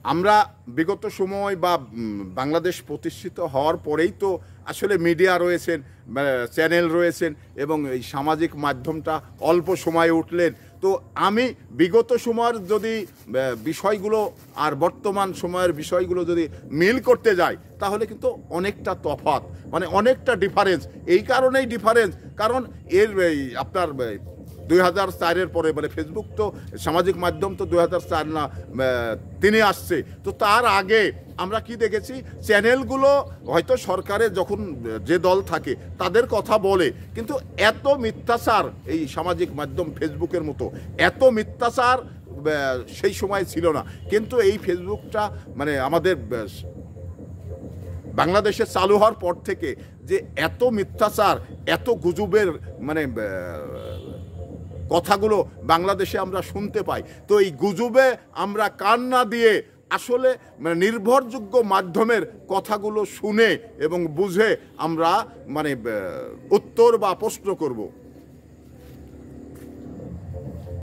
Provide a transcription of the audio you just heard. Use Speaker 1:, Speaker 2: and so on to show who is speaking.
Speaker 1: আমরা বিগত সময় বা বাংলাদেশ প্রতিষ্ঠিত হওয়ার পরেই তো আসলে মিডিয়া রয়েছেন, চ্যানেল রয়েছেন এবং এই সামাজিক মাধ্যমটা অল্প সময়ে উঠলেন। তো আমি বিগত সময়ের যদি বিষয়গুলো আর বর্তমান সময়ের বিষয়গুলো যদি মিল করতে যাই তাহলে কিন্তু অনেকটা তফাৎ, মানে অনেকটা ডিফারেন্স। এই কারণেই ডিফারেন্স, কারণ এর আপনার 2004-এর পরে, মানে ফেসবুক তো সামাজিক মাধ্যম তো 2004 না 3-এ আসছে। তো তার আগে আমরা কি দেখেছি, চ্যানেলগুলো হয়তো সরকারের যখন যে দল থাকে তাদের কথা বলে, কিন্তু এত মিথ্যাচার এই সামাজিক মাধ্যম ফেসবুকের মতো এত মিথ্যাচার সেই সময় ছিল না। কিন্তু এই ফেসবুকটা মানে আমাদের বাংলাদেশে চালু হওয়ার পর থেকে যে এত মিথ্যাচার, এত গুজবের মানে কথাগুলো বাংলাদেশে আমরা শুনতে পাই, তো এই গুজবে আমরা কান না দিয়ে আসলে মানে নির্ভরযোগ্য মাধ্যমের কথাগুলো শুনে এবং বুঝে আমরা মানে উত্তর বা প্রশ্ন করব।